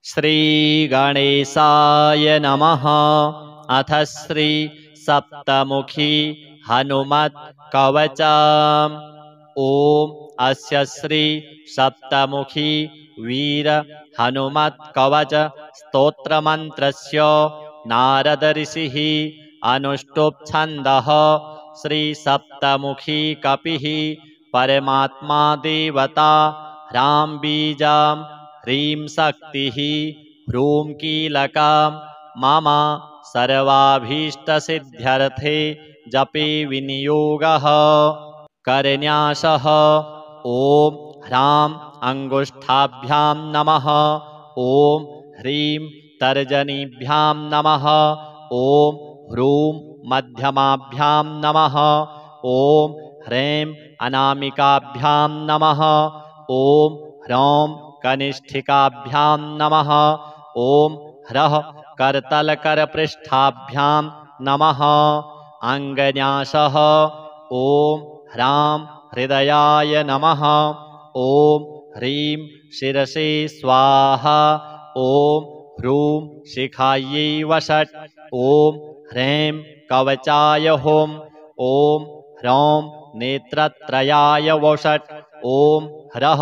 श्रीगणेशाय नमः। अथ श्री सप्तमुखी हनुमत् कवचम्। ॐ अस्य श्री सप्तमुखी वीर हनुमत् कवच स्तोत्रमन्त्रस्य नारद ऋषिः अनुष्टुप् छन्दः। श्री सप्तमुखी कपिः परमात्मा देवता ह्रां बीजं ह्रीं शक्तिः ह्रूं कीलकं मम सर्वाभीष्टसिद्ध्यर्थे जपे विनियोगः। करन्यासः ॐ ह्रां अङ्गुष्ठाभ्यां नमः। ॐ ह्रीं तर्जनीभ्यां नमः। ॐ ह्रूं मध्यमाभ्यां नमः। ॐ ह्रीं अनामिकाभ्यां नमः। ॐ ह्रौं कनिष्ठिकाभ्यां नमः। ॐ ह्रः करतलकरपृष्ठाभ्यां नमः। अङ्गन्यासः ॐ ह्रां हृदयाय नमः। ॐ ह्रीं शिरसे स्वाहा। ॐ ह्रूं शिखायै वषट्। ॐ ह्रीं कवचाय हुम्। ॐ ह्रौं नेत्रत्रयाय वषट्। ॐ ह्रः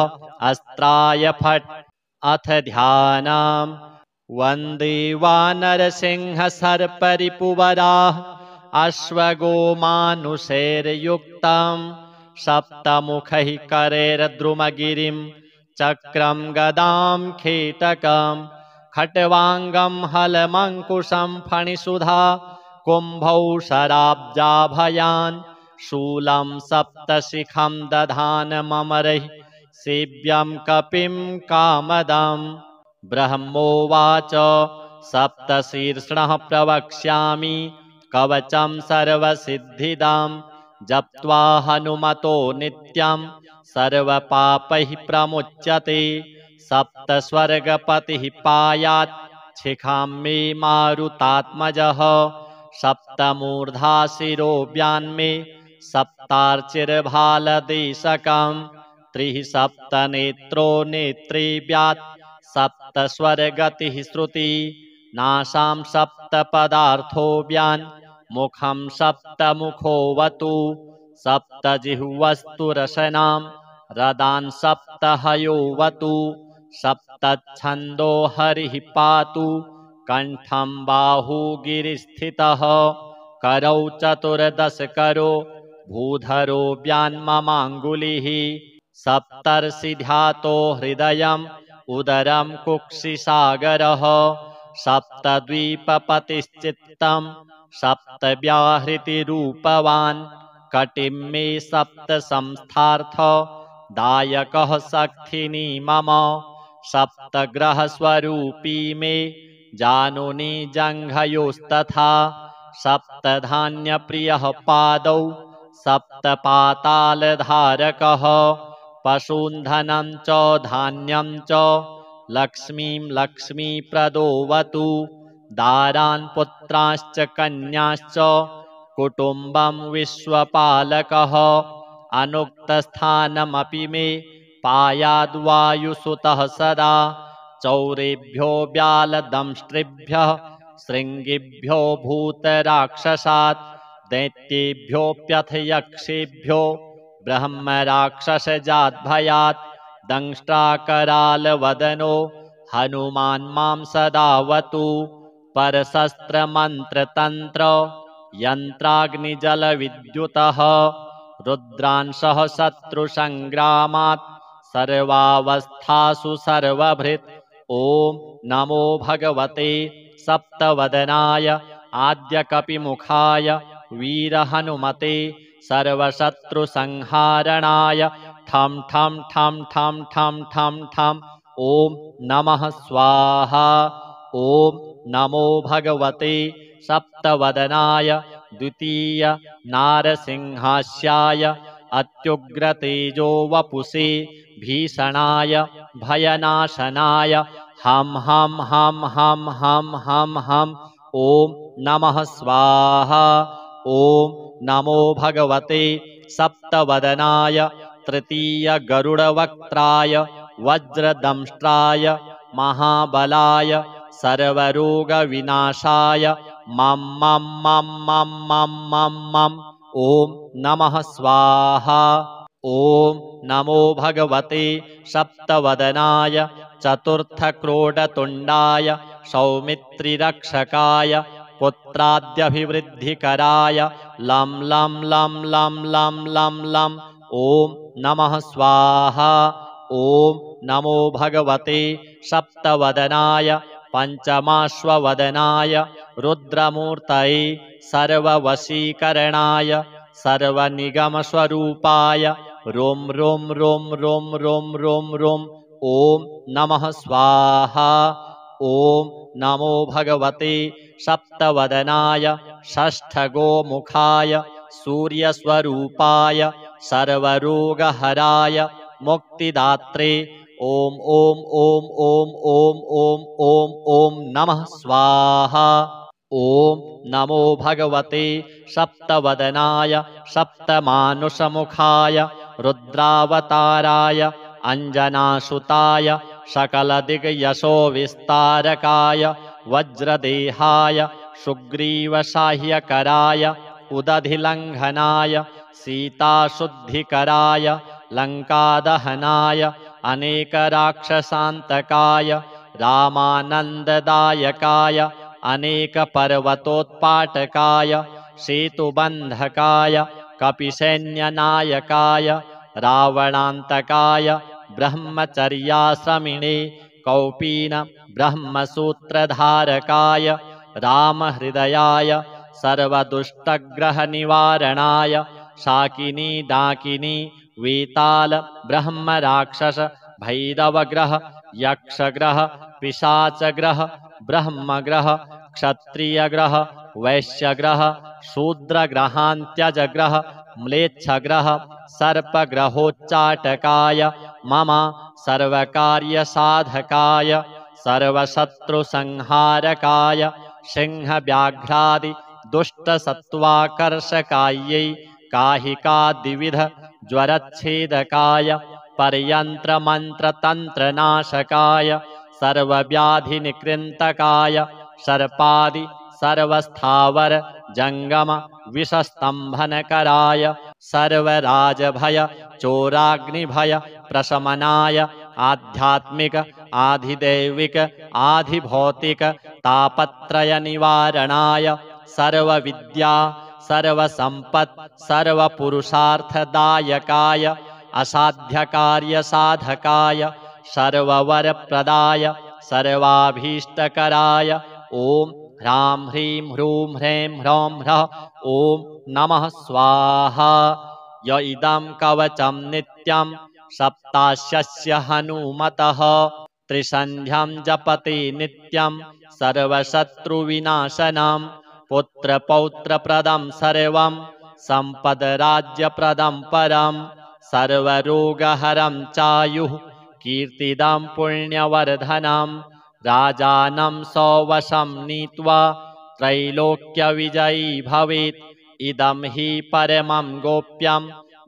अस्त्राय फट्। अथ ध्यानम्। वन्दे वानरसिंहसर्परिपुवराः अश्वगोमानुषैर्युक्तं सप्तमुखैः करैर्द्रुमगिरिं चक्रं गदां खेटकं खट्वाङ्गं हलमङ्कुशं फणिसुधा कुम्भौ शराब्जाभयान् शूलं सप्तशिखं दधानममरैः सेव्यं कपिं कामदम्। ब्रह्मोवाच सप्तशीर्षणः प्रवक्ष्यामि कवचं सर्वसिद्धिदां जप्त्वा हनुमतो नित्यं सर्वपापैः प्रमुच्यते। सप्तस्वर्गपतिः पायात् शिखां मे मारुतात्मजः सप्तमूर्धा शिरो व्यान्मे सप्तार्चिर्भालदेशकं त्रिः सप्तनेत्रो नेत्रे व्यात् सप्तस्वर्गतिः श्रुति नासां सप्तपदार्थो व्यान् मुखं सप्तमुखोऽवतु सप्तजिह्वस्तु रसनां रदान् सप्तहयोऽवतु सप्तच्छन्दो हरिः पातु कण्ठं बाहुगिरिस्थितः करौ चतुर्दशकरो भूधरो व्यान्ममाङ्गुलिः सप्तर्षिध्यातो हृदयम् उदरं कुक्षिसागरः सप्तद्वीपपतिश्चित्तं सप्तव्याहृतिरूपवान् कटिं मे सप्तसंस्थार्थ दायकः शक्तिनी मम सप्तग्रहस्वरूपी मे जानुनी जङ्घयोस्तथा सप्तधान्यप्रियः पादौ सप्तपातालधारकः पशून् धनं च धान्यं च लक्ष्मीं लक्ष्मीप्रदोऽवतु दारान् पुत्राश्च कन्याश्च कुटुम्बं विश्वपालकः अनुक्तस्थानमपि मे पायाद्वायुसुतः सदा चौरेभ्यो व्यालदंष्ट्रिभ्यः शृङ्गिभ्यो भूतराक्षसात् दैत्येभ्योऽप्यथ यक्षेभ्यो ब्रह्मराक्षसजाद्भयात् दंष्ट्राकरालवदनो हनुमान् मां सदावतु परशस्त्रमन्त्रतन्त्र यन्त्राग्निजलविद्युतः रुद्रांशः शत्रुसङ्ग्रामात् सर्वावस्थासु सर्वभृत् ॐ नमो भगवते सप्तवदनाय आद्यकपिमुखाय वीरहनुमते सर्वशत्रुसंहारणाय ठं ठं ठं ठं ठं ठं ठं ॐ नमः स्वाहा। ॐ नमो भगवते सप्तवदनाय द्वितीय नारसिंहास्याय अत्युग्रतेजो वपुषे भीषणाय भयनाशनाय हं हं हं हं हं हं हं ॐ नमः स्वाहा। ॐ नमो भगवते सप्तवदनाय तृतीय गरुडवक्त्राय वज्रदंष्ट्राय महाबलाय सर्वरोगविनाशाय मं मं मं मं मं मं मं ॐ नमः स्वाहा। ॐ नमो भगवते सप्तवदनाय चतुर्थक्रोडतुण्डाय सौमित्रिरक्षकाय पुत्राद्यभिवृद्धिकराय लं लं लं लं लं लं लं ॐ नमः स्वाहा। ॐ नमो भगवते सप्तवदनाय पञ्चमाश्ववदनाय रुद्रमूर्तये सर्ववशीकरणाय सर्वनिगमस्वरूपाय रों रों रों रों रों रों रों ॐ नमः स्वाहा। ॐ नमो भगवते सप्तवदनाय षष्ठगोमुखाय सूर्यस्वरूपाय सर्वरोगहराय मुक्तिदात्रे ॐ ॐ ॐ ॐ ॐ ॐ ॐ ॐ नमः स्वाहा। ॐ नमो भगवते सप्तवदनाय सप्तमानुषमुखाय रुद्रावताराय अञ्जनासुताय सकलदिग्यशोविस्तारकाय वज्रदेहाय सुग्रीवसाह्यकराय उदधिलङ्घनाय सीताशुद्धिकराय लङ्कादहनाय अनेकराक्षसान्तकाय रामानन्ददायकाय अनेकपर्वतोत्पाटकाय सेतुबन्धकाय कपिसैन्यनायकाय रावणान्तकाय ब्रह्मचर्याश्रमिणे कौपीन ब्रह्मसूत्रधारकाय रामहृदयाय सर्वदुष्टग्रहनिवारणाय शाकिनी डाकिनी वेताल ब्रह्मराक्षस भैरवग्रह यक्षग्रह पिशाचग्रह ब्रह्मग्रह क्षत्रियग्रह वैश्यग्रह शूद्रग्रहान्त्यजग्रह म्लेच्छग्रह सर्पग्रहोच्चाटकाय मम सर्वकार्यसाधकाय सर्वशत्रुसंहारकाय सिंहव्याघ्रादि दुष्टसत्त्वाकर्षकायै काहिकादिविध ज्वरच्छेदकाय पर्यन्त्रमन्त्रतन्त्रनाशकाय सर्वव्याधिनिकृन्तकाय सर्पादि सर्वस्थावर जंगम विषस्तंभनकराय सर्वराजभय चोराग्निभय प्रशमनाय आध्यात्मिक आधिदैविक आधिभौतिक तापत्रय निवारणाय सर्वविद्या सर्वसंपत् सर्वपुरुषार्थदायकाय असाध्यकार्यसाधकाय सर्ववरप्रदाय सर्वाभीष्टकराय ॐ ह्रां ह्रीं ह्रूं ह्रैं ह्रौं ह्रः ॐ नमः स्वाहा। य इदं कवचं नित्यं सप्तास्यस्य हनुमतः त्रिसन्ध्यं जपति नित्यं सर्वशत्रुविनाशनं पुत्रपौत्रप्रदं सर्वं सम्पद्राज्यप्रदं परं सर्वरोगहरं चायुः कीर्तिदं पुण्यवर्धनं राजानं सौवशं नीत्वा त्रैलोक्यविजयी भवेत्। इदं हि परमं गोप्यं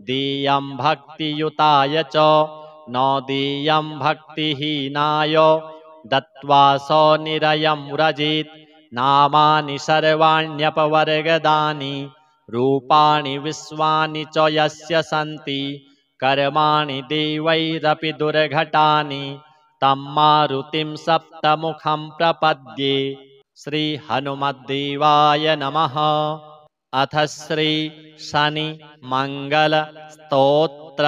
देयं भक्तियुताय च न देयं भक्तिहीनाय दत्त्वा स निरयं व्रजेत्। नामानि सर्वाण्यपवर्गदानि रूपाणि विश्वानि च यस्य सन्ति कर्माणि देवैरपि दुर्घटानि तं मारुतिं सप्तमुखं प्रपद्ये। श्री हनुमद्देवाय नमः। अथ श्री शनि मंगल स्तोत्र।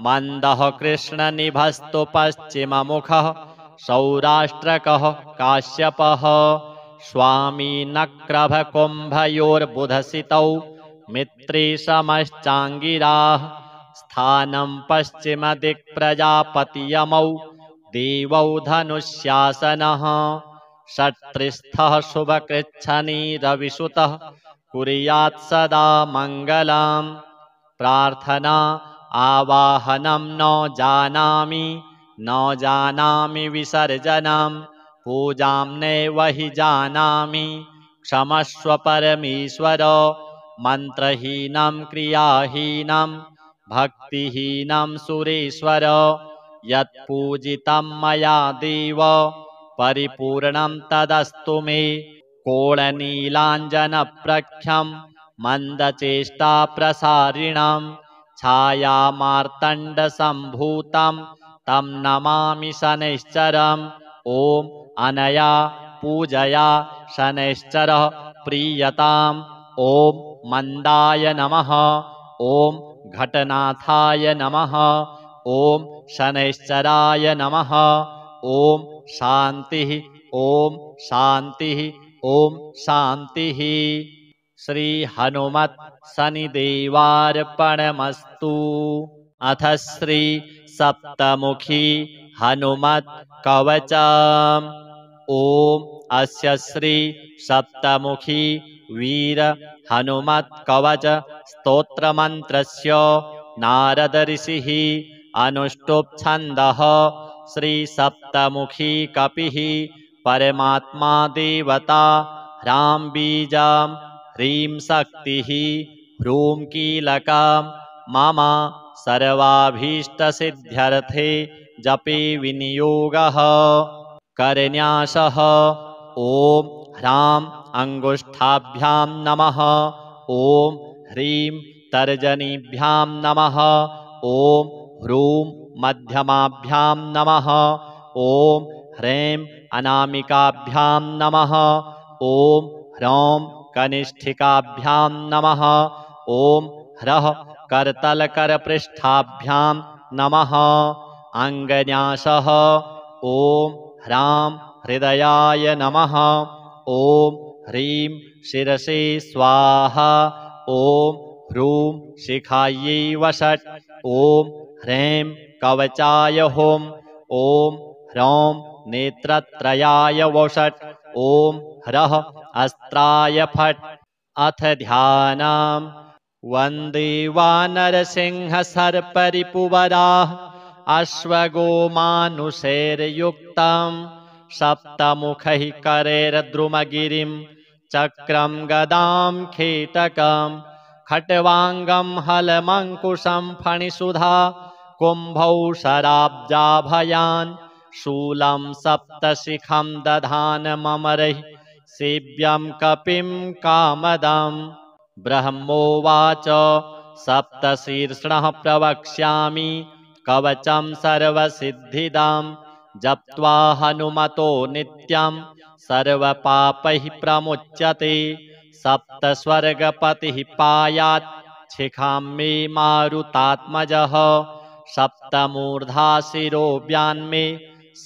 मंदः कृष्णनिभस्तु पश्चिममुखः सौराष्ट्रकः काश्यपः स्वामी नक्रभकुम्भयोर्बुधसितौ मित्रेशमश्चाङ्गिराः स्थानं पश्चिमदिक्प्रजापतियमौ देवौ धनुष्यासनः षट्त्रिस्थः शुभकृच्छनीरविसुतः कुर्यात् सदा मङ्गलम्। प्रार्थना आवाहनं न जानामि विसर्जनं पूजां नैव हि जानामि क्षमस्व परमेश्वर। मन्त्रहीनं क्रियाहीनं भक्तिहीनं सुरेश्वर यत्पूजितं मया देव परिपूर्णं तदस्तु मे। कोळनीलाञ्जनप्रख्यं मन्दचेष्टाप्रसारिणं छायामार्तण्डसम्भूतं तं नमामि शनैश्चरम्। ॐ अनया पूजया शनैश्चरः प्रीयताम्। ॐ मन्दाय नमः। ॐ घटनाथाय नमः। ॐ शनैश्चराय नमः। ॐ शान्तिः। ॐ शान्तिः। ॐ शान्तिः। श्री हनुमत् शनिदेवार्पणमस्तु। अथ श्री सप्तमुखी हनुमत् कवचम्। ॐ अस्य श्री सप्तमुखी वीर हनुमत् कवच स्तोत्रमन्त्रस्य नारद ऋषिः अनुष्टुप् छन्दः। श्री सप्तमुखी कपिः परमात्मा देवता ह्रां बीजं ह्रीं शक्तिः ह्रूं कीलकं मम सर्वाभीष्टसिद्ध्यर्थे जपे विनियोगः करन्यासः। ॐ ह्रां अङ्गुष्ठाभ्यां नमः। ॐ ह्रीं तर्जनीभ्यां नमः। ॐ ह्रूं मध्यमाभ्यां नमः। ॐ ह्रीं अनामिकाभ्यां नमः। ॐ ह्रौं कनिष्ठिकाभ्यां नमः। ॐ ह्रः करतलकरपृष्ठाभ्यां नमः। अङ्गन्यासः। ॐ ह्रां हृदयाय नमः। ॐ ह्रीं शिरसे स्वाहा। ॐ ह्रूं शिखायै वषट्। ॐ ह्रीं कवचाय हुं। ॐ ह्रौं नेत्रत्रयाय वषट्। ॐ ह्रः अस्त्राय फट्। अथ ध्यानम्। वन्दे वानरसिंहसर्परिपुवराः अश्वगोमानुषैर्युक्तं सप्तमुखैः करैर्द्रुमगिरिं चक्रं गदां खेटकं खट्वाङ्गं हलमङ्कुशं फणिसुधा कुम्भौ शराब्जाभयान् शूलं सप्तशिखं दधानममरैः सेव्यं कपिं कामदम्। ब्रह्मोवाच सप्तशीर्षणः प्रवक्ष्यामि कवचं सर्वसिद्धिदं जप्त्वा हनुमतो नित्यं सर्वपापैः प्रमुच्यते। सप्तस्वर्गपतिः पायात् शिखां मे मारुतात्मजः सप्तमूर्धा शिरो व्यान्मे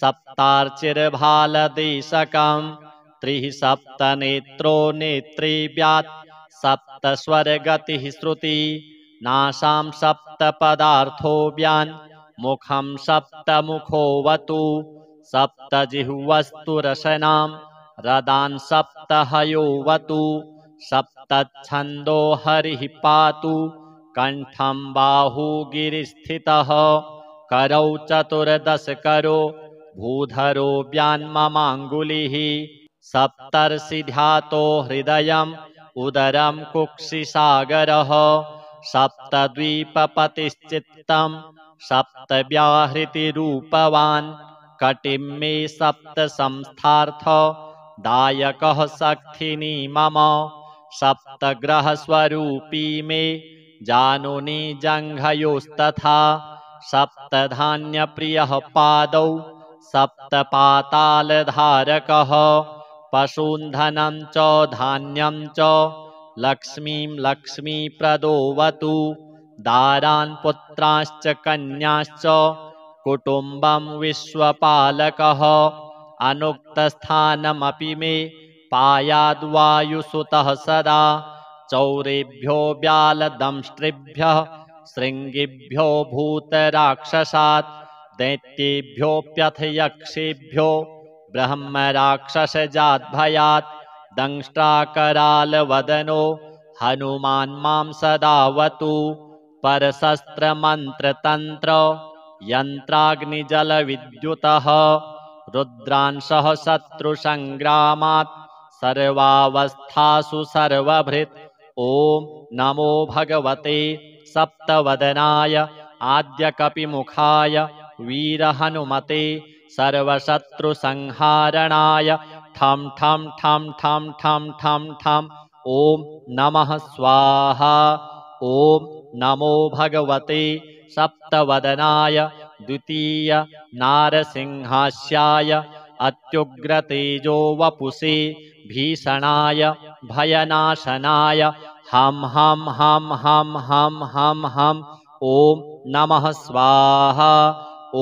सप्तार्चिर्भालदेशकं त्रिः सप्तनेत्रो नेत्रे व्यात् सप्तस्वर्गतिः श्रुति नासां सप्तपदार्थो व्यान् मुखं सप्तमुखोऽवतु सप्तजिह्वस्तु रसनां रदान् सप्तहयोऽवतु सप्तच्छन्दो हरिः पातु कण्ठं बाहुगिरिस्थितः करौ चतुर्दशकरो भूधरो व्यान्ममाङ्गुलिः सप्तर्षिध्यातो हृदयम् उदरं कुक्षिसागरः सप्तद्वीपपतिश्चित्तं सप्तव्याहृतिरूपवान् कटिं मे सप्तसंस्थार्थ दायकः शक्तिनी मम सप्तग्रहस्वरूपी मे जानुनी जङ्घयोस्तथा सप्तधान्यप्रियः पादौ सप्तपातालधारकः पशून्धनं च धान्यं च लक्ष्मीं लक्ष्मीप्रदोऽवतु दारान् पुत्राश्च कन्याश्च कुटुम्बं विश्वपालकः अनुक्तस्थानमपि मे पायाद्वायुसुतः सदा चौरेभ्यो व्यालदंष्ट्रिभ्यः शृङ्गिभ्यो भूतराक्षसात् दैत्येभ्योऽप्यथ यक्षेभ्यो ब्रह्मराक्षसजाद्भयात् दंष्ट्राकरालवदनो हनुमान् मां सदावतु परशस्त्रमन्त्रतन्त्र यन्त्राग्निजलविद्युतः रुद्रांशः शत्रुसङ्ग्रामात् सर्वावस्थासु सर्वभृत् ॐ नमो भगवते सप्तवदनाय आद्यकपिमुखाय वीरहनुमते सर्वशत्रुसंहारणाय ठं ठं ठं ठं ठं ठं ठं ॐ नमः स्वाहा। ॐ नमो भगवते सप्तवदनाय द्वितीय नारसिंहास्याय अत्युग्रतेजो वपुषे भीषणाय भयनाशनाय हं हं हं हं हं हं हं ॐ नमः स्वाहा। ॐ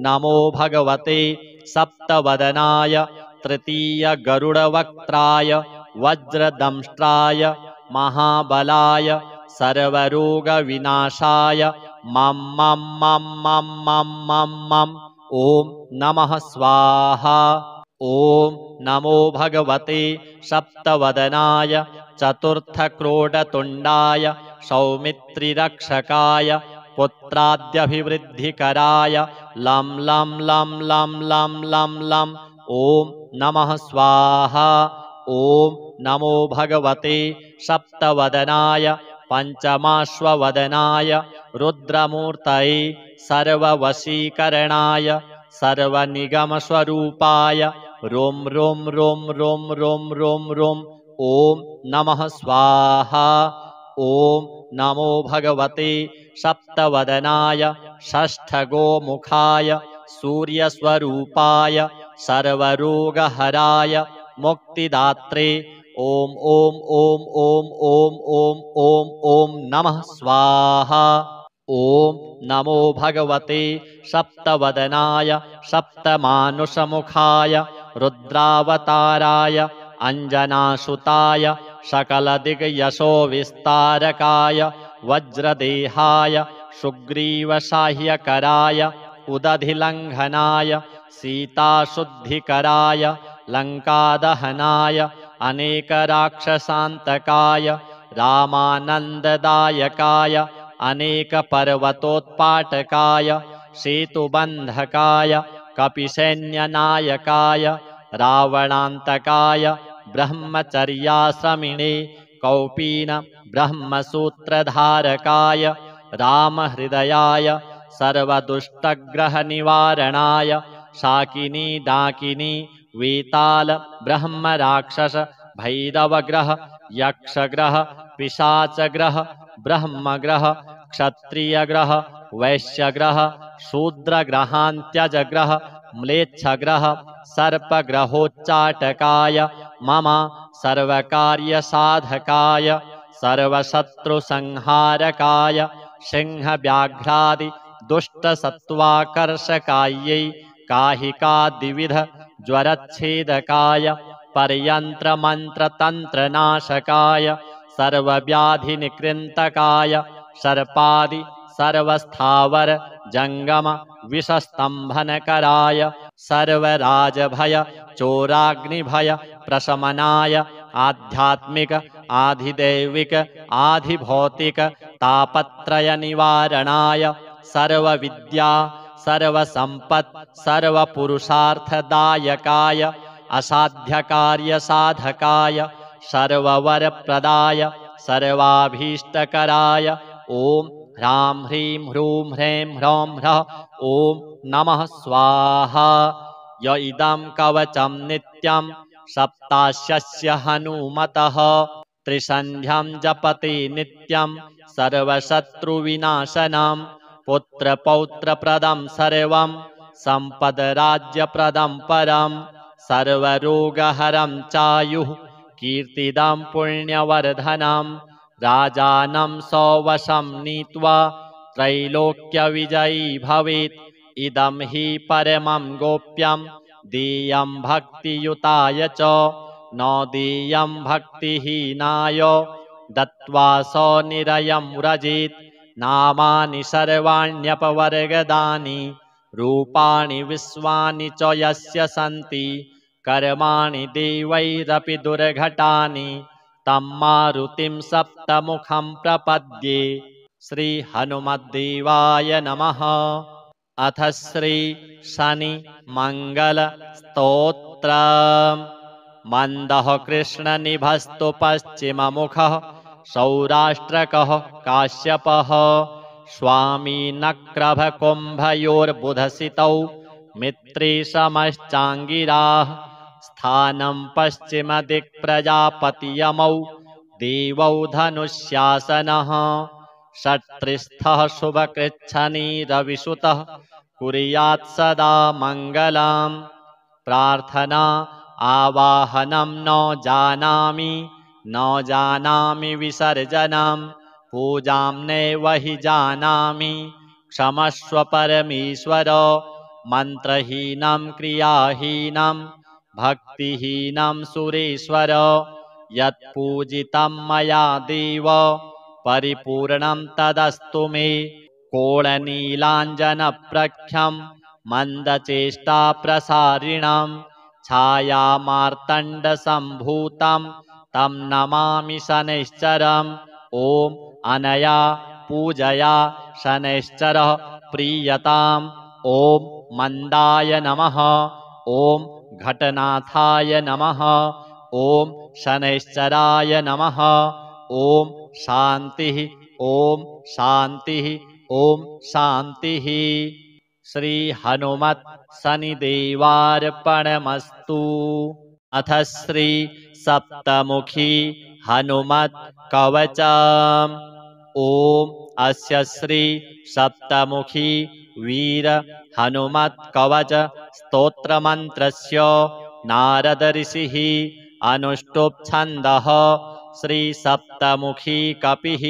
नमो भगवते सप्तवदनाय तृतीय गरुडवक्त्राय वज्रदंष्ट्राय महाबलाय सर्वरोगविनाशाय मं मं मं मं मं मं मं ॐ नमः स्वाहा। ॐ नमो भगवते सप्तवदनाय चतुर्थक्रोडतुण्डाय सौमित्रिरक्षकाय पुत्राद्यभिवृद्धिकराय लं लं लं लं लं लं लं ॐ नमः स्वाहा। ॐ नमो भगवते सप्तवदनाय पञ्चमाश्ववदनाय रुद्रमूर्तये सर्ववशीकरणाय सर्वनिगमस्वरूपाय रों रों रों रों रों रों रों ॐ नमः स्वाहा। ॐ नमो भगवते सप्तवदनाय षष्ठगोमुखाय सूर्यस्वरूपाय सर्वरोगहराय मुक्तिदात्रे ॐ ॐ ॐ ॐ ॐ ॐ ॐ ॐ नमः स्वाहा। ॐ नमो भगवते सप्तवदनाय सप्तमानुषमुखाय रुद्रावताराय अञ्जनासुताय सकलदिग्यशोविस्तारकाय वज्रदेहाय सुग्रीवसाह्यकराय उदधिलङ्घनाय सीताशुद्धिकराय लङ्कादहनाय अनेकराक्षसान्तकाय रामानन्ददायकाय अनेकपर्वतोत्पाटकाय सेतुबन्धकाय कपिसैन्यनायकाय रावणान्तकाय ब्रह्मचर्याश्रमिणे कौपीन ब्रह्मसूत्रधारकाय रामहृदयाय सर्वदुष्टग्रहनिवारणाय शाकिनी डाकिनी वेताल ब्रह्मराक्षस भैरवग्रह यक्षग्रह पिशाचग्रह ब्रह्मग्रह क्षत्रियग्रह वैश्यग्रह शूद्रग्रहान्त्यजग्रह म्लेच्छग्रह सर्पग्रहोच्चाटकाय मम सर्वकार्यसाधकाय सर्वशत्रुसंहारकाय सिंहव्याघ्रादि दुष्टसत्त्वाकर्षकायै काहिकादिविध ज्वरच्छेदकाय पर्यन्त्रमन्त्रतन्त्रनाशकाय सर्वव्याधिनिकृन्तकाय सर्पादि सर्वस्थावर जंगम विषस्तंभनकराय सर्वराजभय चोराग्निभय प्रशमनाय आध्यात्मिक आधिदैविक आधिभौतिक तापत्रय निवारणाय सर्वविद्या सर्वसंपत् सर्वपुरुषार्थदायकाय असाध्यकार्यसाधकाय सर्ववरप्रदाय सर्वाभीष्टकराय ॐ ह्रां ह्रीं ह्रूं ह्रैं ह्रौं ह्रः ॐ नमः स्वाहा। य इदं कवचं नित्यं सप्तास्यस्य हनुमतः त्रिसन्ध्यं जपति नित्यं सर्वशत्रुविनाशनं पुत्रपौत्रप्रदं सर्वं सम्पद्राज्यप्रदं परं सर्वरोगहरं चायुः कीर्तिदं पुण्यवर्धनं राजानं सौवशं नीत्वा त्रैलोक्यविजयी भवेत्। इदं हि परमं गोप्यं देयं भक्तियुताय च न देयं भक्तिहीनाय दत्त्वा सनिरयं व्रजेत्। नामानि सर्वाण्यपवर्गदानि रूपाणि विश्वानि च यस्य सन्ति कर्माणि देवैरपि दुर्घटानि तं मारुतिं सप्तमुखं प्रपद्ये। श्री हनुमद्देवाय नमः। अथ श्री शनि मंगल स्तोत्रम्। मन्दः कृष्णनिभस्तु पश्चिममुखः सौराष्ट्रकः काश्यपः स्वामी नक्रभकुम्भयोर्बुधसितौ मित्रे समश्चाङ्गिराः स्थानं पश्चिमदिक्प्रजापतियमौ देवौ धनुष्यासनः षट्त्रिस्थः शुभकृच्छनीरविसुतः कुर्यात् सदा मङ्गलम् प्रार्थना आवाहनं न जानामि विसर्जनं पूजां नैव हि जानामि क्षमस्व परमेश्वर मन्त्रहीनं क्रियाहीनं भक्तिहीनं सुरेश्वर यत्पूजितं मया देव परिपूर्णं तदस्तु मे कोणनीलाञ्जनप्रख्यं मन्दचेष्टाप्रसारिणं छायामार्तण्डसम्भूतं तं नमामि शनैश्चरम् ॐ अनया पूजया शनैश्चरः प्रीयताम् ॐ मन्दाय नमः ॐ घटनाथाय नमः ॐ शनैश्चराय नमः ॐ शान्तिः ॐ शान्तिः ॐ शान्तिः। श्री हनुमत् शनिदेवार्पणमस्तु। अथ श्री सप्तमुखी हनुमत् कवचम्। ॐ अस्य श्री सप्तमुखी वीर हनुमत् कवच स्तोत्रमन्त्रस्य नारद ऋषिः अनुष्टुप् छन्दः। श्री सप्तमुखी कपिः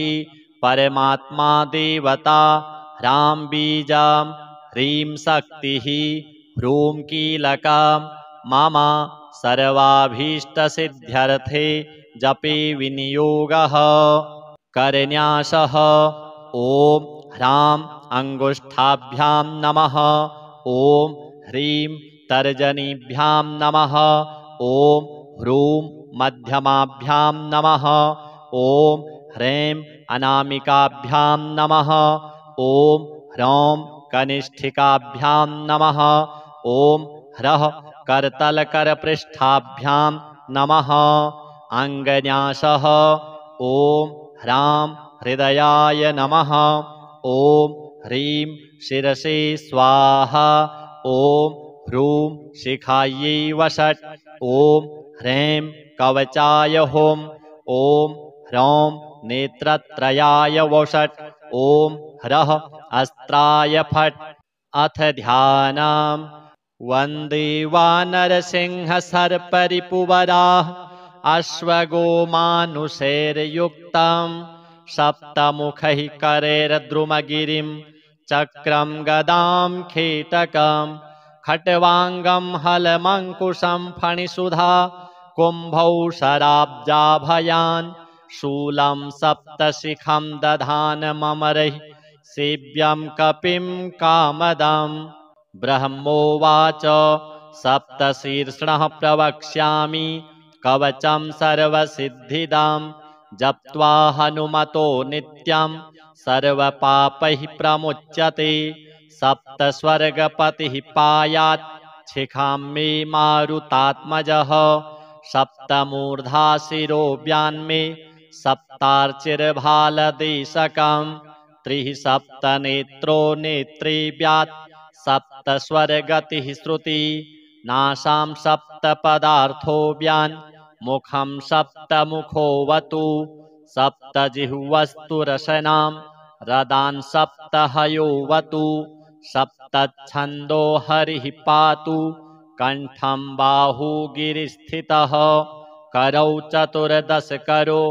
परमात्मा देवता ह्रां बीजं ह्रीं शक्तिः ह्रूं कीलकं मम सर्वाभीष्टसिद्ध्यर्थे जपे विनियोगः। करन्यासः ॐ ह्रां अङ्गुष्ठाभ्यां नमः ॐ ह्रीं तर्जनीभ्यां नमः ॐ ह्रूं मध्यमाभ्यां नमः ॐ ह्रीं अनामिकाभ्यां नमः ॐ ह्रौं कनिष्ठिकाभ्यां नमः ॐ ह्रः करतलकरपृष्ठाभ्यां नमः। अङ्गन्यासः ॐ ह्रां हृदयाय नमः ॐ ह्रीं शिरसे स्वाहा ॐ ह्रूं शिखायै वषट् ॐ ह्रीं कवचाय हुम् ॐ ह्रौं नेत्रत्रयाय वषट् ॐ ह्रः अस्त्राय फट्। अथ ध्यानम्। वन्दे वानरसिंहसर्परिपुवराः अश्वगोमानुषैर्युक्तं सप्तमुखैः करैर्द्रुमगिरिं चक्रं गदां खेटकं खट्वाङ्गं हलमङ्कुशं फणिसुधा कुम्भौ शराब्जाभयान् शूलं सप्तशिखं दधानममरैः सेव्यं कपिं कामदम्। ब्रह्मोवाच सप्तशीर्षणः प्रवक्ष्यामि कवचं सर्वसिद्धिदां जप्त्वा हनुमतो नित्यं सर्वपापैः प्रमुच्यते। सप्तस्वर्गपतिः पायात् शिखां मे मारुतात्मजः सप्तमूर्धा शिरोव्यान्मे सप्तार्चिर्भालदेशकं त्रिः सप्तनेत्रो नेत्रेव्यात् सप्तस्वर्गतिः श्रुति नासां सप्तपदार्थोऽव्यान् मुखं सप्तमुखोऽवतु सप्तजिह्वस्तु रसनां रदान् सप्तहयोऽवतु सप्तच्छन्दो हरिः पातु कण्ठं बाहुगिरिस्थितः करौ चतुर्दशकरो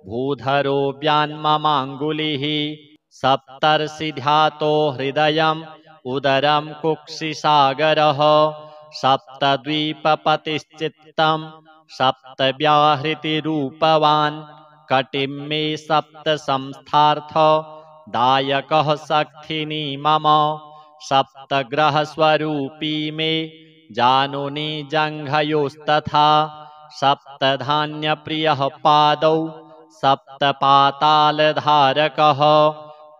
भूधरो व्यान्ममाङ्गुलिः सप्तर्षिध्यातो हृदयम् उदरं कुक्षिसागरः सप्तद्वीपपतिश्चित्तं सप्तव्याहृतिरूपवान् कटिं मे सप्तसंस्थार्थ दायकः शक्तिनी मम सप्तग्रहस्वरूपी मे जानुनी जङ्घयोस्तथा सप्तधान्यप्रियः पादौ सप्तपातालधारकः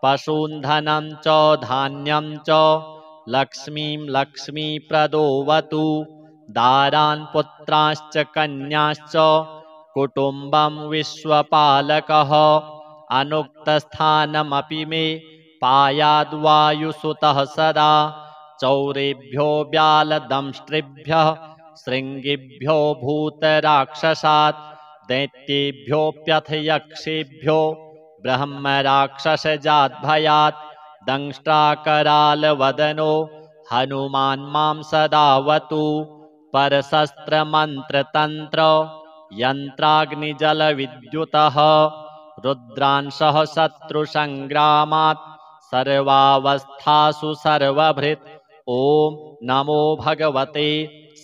पशून् धनं च धान्यं च लक्ष्मीं लक्ष्मीप्रदोऽवतु दारान् पुत्राश्च कन्याश्च कुटुम्बं विश्वपालकः अनुक्तस्थानमपि मे पायाद्वायुसुतः सदा चौरेभ्यो व्यालदंष्ट्रिभ्यः शृङ्गिभ्यो भूतराक्षसात् दैत्येभ्योऽप्यथ यक्षेभ्यो ब्रह्मराक्षसजाद्भयात् दंष्ट्राकरालवदनो हनुमान् मां सदावतु परशस्त्रमन्त्रतन्त्र यन्त्राग्निजलविद्युतः रुद्रांशः शत्रुसङ्ग्रामात् सर्वावस्थासु सर्वभृत् ॐ नमो भगवते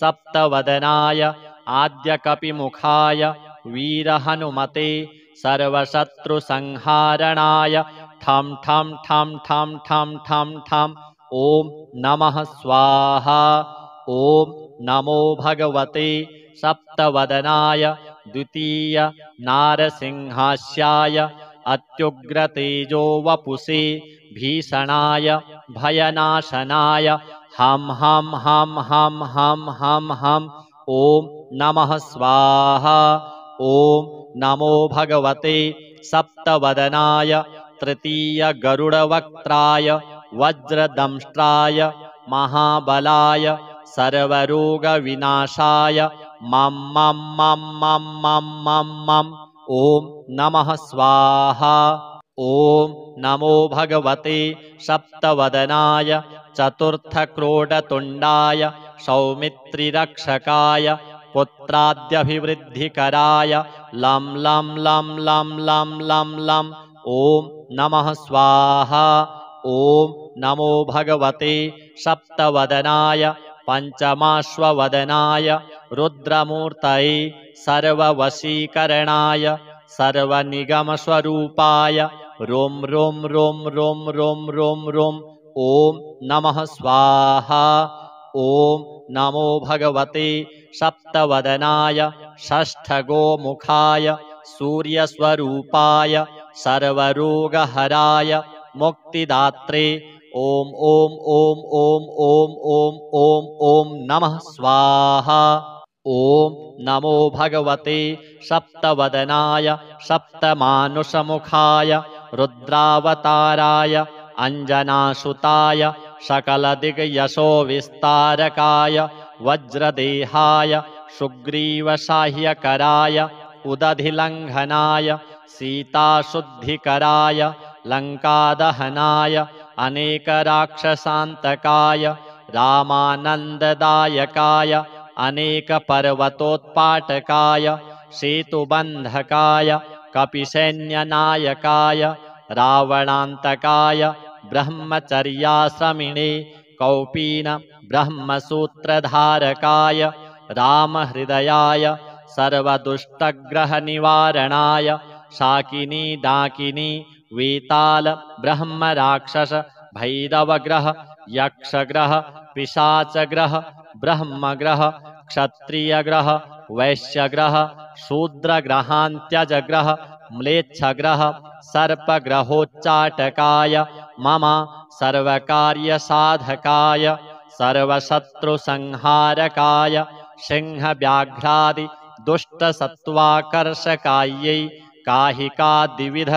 सप्तवदनाय आद्यकपिमुखाय वीरहनुमते सर्वशत्रुसंहारणाय ठं ठं ठं ठं ठं ठं ठं ॐ नमः स्वाहा ॐ नमो भगवते सप्तवदनाय द्वितीय नारसिंहास्याय अत्युग्रतेजो वपुषे भीषणाय भयनाशनाय हं हं हं हं हं हं हं ॐ नमः स्वाहा ॐ नमो भगवते सप्तवदनाय तृतीय गरुडवक्त्राय वज्रदंष्ट्राय महाबलाय सर्वरोगविनाशाय मं मं मं मं मं मं मं ॐ नमः स्वाहा ॐ नमो भगवते सप्तवदनाय चतुर्थक्रोडतुण्डाय सौमित्रिरक्षकाय पुत्राद्यभिवृद्धिकराय लं लं लं लं लं लं लं ॐ नमः स्वाहा ॐ नमो भगवते सप्तवदनाय पञ्चमाश्ववदनाय रुद्रमूर्तये सर्ववशीकरणाय सर्वनिगमस्वरूपाय रों रों रों रों रों रों रों ॐ नमः स्वाहा ॐ नमो भगवते सप्तवदनाय षष्ठगोमुखाय सूर्यस्वरूपाय सर्वरोगहराय मुक्तिदात्रे ॐ ॐ ॐ ॐ ॐ ॐ ॐ ॐ नमः स्वाहा ॐ नमो भगवते सप्तवदनाय सप्तमानुषमुखाय रुद्रावताराय अञ्जनासुताय सकलदिग्यशोविस्तारकाय वज्रदेहाय सुग्रीवसाह्यकराय उदधिलङ्घनाय सीताशुद्धिकराय लङ्कादहनाय अनेकराक्षसान्तकाय रामानन्ददायकाय अनेकपर्वतोत्पाटकाय सेतुबन्धकाय कपिसैन्यनायकाय रावणान्तकाय ब्रह्मचर्याश्रमिणे कौपीन ब्रह्मसूत्रधारकाय रामहृदयाय सर्वदुष्टग्रहनिवारणाय शाकिनी डाकिनी वेताल ब्रह्मराक्षस भैरवग्रह यक्षग्रह पिशाचग्रह ब्रह्मग्रह क्षत्रियग्रह वैश्यग्रह शूद्रग्रहान्त्यजग्रह म्लेच्छग्रह सर्पग्रहोच्चाटकाय मम सर्वकार्यसाधकाय सर्वशत्रुसंहारकाय सिंहव्याघ्रादि दुष्टसत्त्वाकर्षकायै काहिकादिविध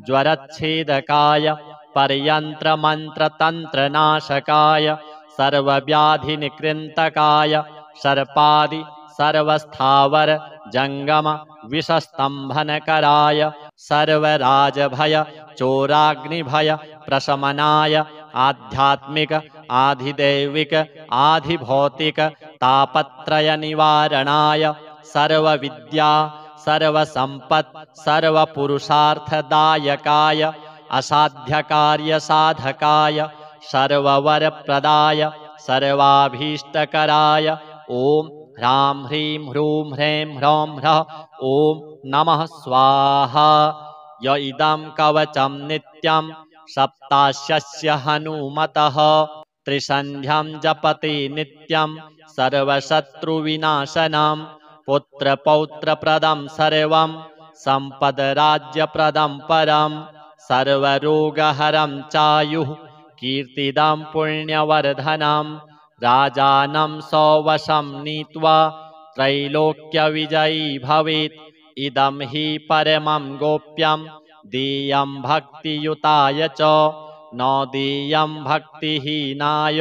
ज्वरच्छेदकाय पर्यन्त्रमन्त्रतन्त्रनाशकाय सर्वव्याधिनिकृन्तकाय सर्पादि सर्वस्थावर जंगम विषस्तंभनकराय सर्वराजभय चोराग्निभय प्रशमनाय आध्यात्मिक आधिदैविक आधिभौतिक तापत्रय निवारणाय सर्वविद्या सर्वसंपत् सर्वपुरुषार्थदायकाय असाध्यकार्यसाधकाय सर्ववरप्रदाय सर्वाभीष्टकराय ॐ ह्रां ह्रीं ह्रूं ह्रैं ह्रौं ह्रः ॐ नमः स्वाहा य इदं कवचं नित्यं सप्तास्यस्य हनुमतः त्रिसन्ध्यं जपति नित्यं सर्वशत्रुविनाशनं पुत्रपौत्रप्रदं सर्वं सम्पद्राज्यप्रदं परं सर्वरोगहरं चायुः कीर्तिदं पुण्यवर्धनं राजानं सौवशं नीत्वा त्रैलोक्यविजयी भवेत् इदं हि परमं गोप्यं देयं भक्तियुताय च नोदीयं भक्तिहीनाय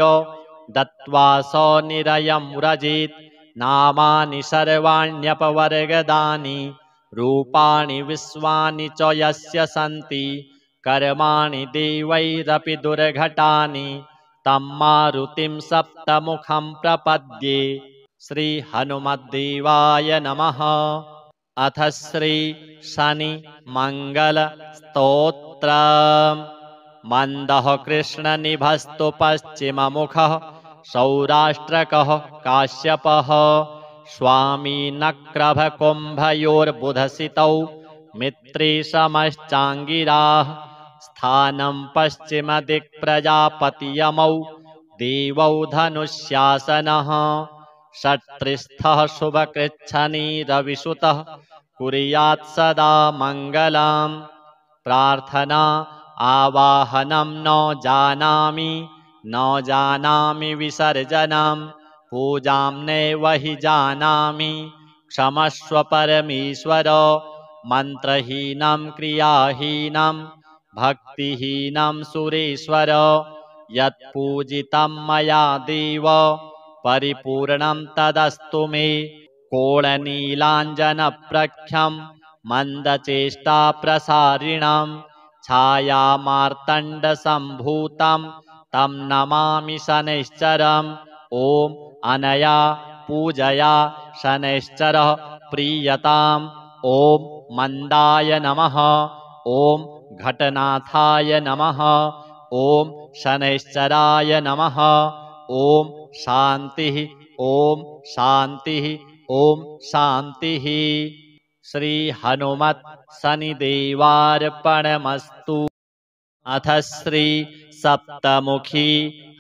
दत्त्वा स निरयं व्रजेत् नामानि सर्वाण्यपवर्गदानि रूपाणि विश्वानि च यस्य सन्ति कर्माणि देवैरपि दुर्घटानि तं मारुतिं सप्तमुखं प्रपद्ये। श्री हनुमद्देवाय नमः। अथ श्री शनि मंगल स्तोत्रम्। मंदः कृष्णनिभस्तु पश्चिममुखः सौराष्ट्रकः काश्यपः स्वामी नक्रभकुम्भयोर्बुधसितौ मित्रेशमश्चाङ्गिराः स्थानं पश्चिमदिक्प्रजापतियमौ देवौ धनुष्यासनः षट्त्रिस्थः शुभकृच्छनिरविसुतः कुर्यात् सदा मङ्गलम्। प्रार्थना आवाहनं न जानामि विसर्जनं पूजां नैव हि जानामि क्षमस्व परमेश्वर। मन्त्रहीनं क्रियाहीनं भक्तिहीनं सुरेश्वर यत्पूजितं मया देव परिपूर्णं तदस्तु मे। कोलनीलाञ्जनप्रख्यं मन्दचेष्टाप्रसारिणं छायामार्तण्डसम्भूतं तं नमामि शनैश्चरम्। ॐ अनया पूजया शनैश्चरः प्रीयताम्। ॐ मन्दाय नमः। ॐ घटनाथाय नमः। ॐ शनैश्चराय नमः। ॐ शान्तिः ॐ शान्तिः ॐ शान्तिः। श्री हनुमत् शनिदेवार्पणमस्तु। अथ श्री सप्तमुखी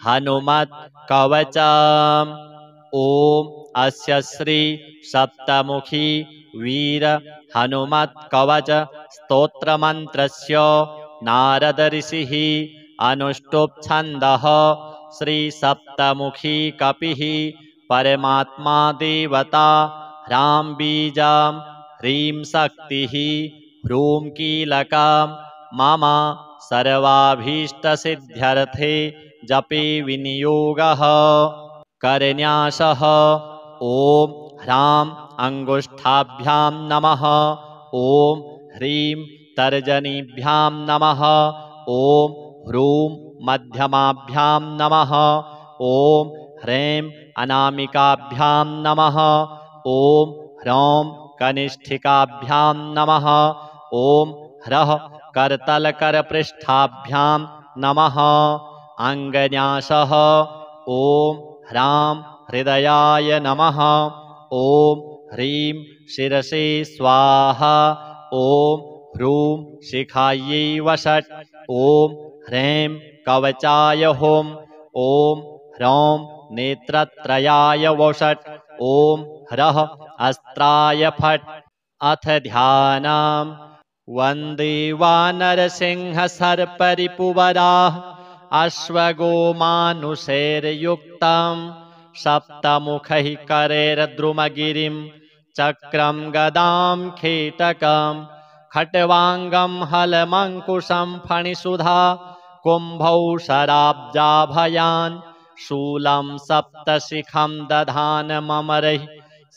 हनुमत् कवचम्। ॐ अस्य श्री सप्तमुखी वीर हनुमत् कवच स्तोत्रमन्त्रस्य नारद ऋषिः अनुष्टुप् छन्दः। श्री सप्तमुखी कपिः परमात्मा देवता ह्रां बीजं ह्रीं शक्तिः ह्रूं कीलकं मम सर्वाभीष्टसिद्ध्यर्थे जपे विनियोगः। करन्यासः ॐ ह्रां अङ्गुष्ठाभ्यां नमः। ॐ ह्रीं तर्जनीभ्यां नमः। ॐ ह्रूं मध्यमाभ्यां नमः। ॐ ह्रीं अनामिकाभ्यां नमः। ॐ ह्रौं कनिष्ठिकाभ्यां नमः। ॐ ह्रः करतलकरपृष्ठाभ्यां नमः। अङ्गन्यासः ॐ ह्रां हृदयाय नमः। ॐ ह्रीं शिरसे स्वाहा। ॐ ह्रूं शिखायै वषट्। ॐ ह्रीं कवचाय हुम्। ॐ ह्रौं नेत्रत्रयाय वषट्। ॐ ह्रः अस्त्राय फट्। अथ ध्यानम्। वन्दे वानरसिंहसर्परिपुवराः अश्वगोमानुषैर्युक्तं सप्तमुखैः करैर्द्रुमगिरिं चक्रं गदां खेटकं खट्वाङ्गं हलमङ्कुशं फणिसुधा कुम्भौ शराब्जाभयान् शूलं सप्तशिखं दधानममरैः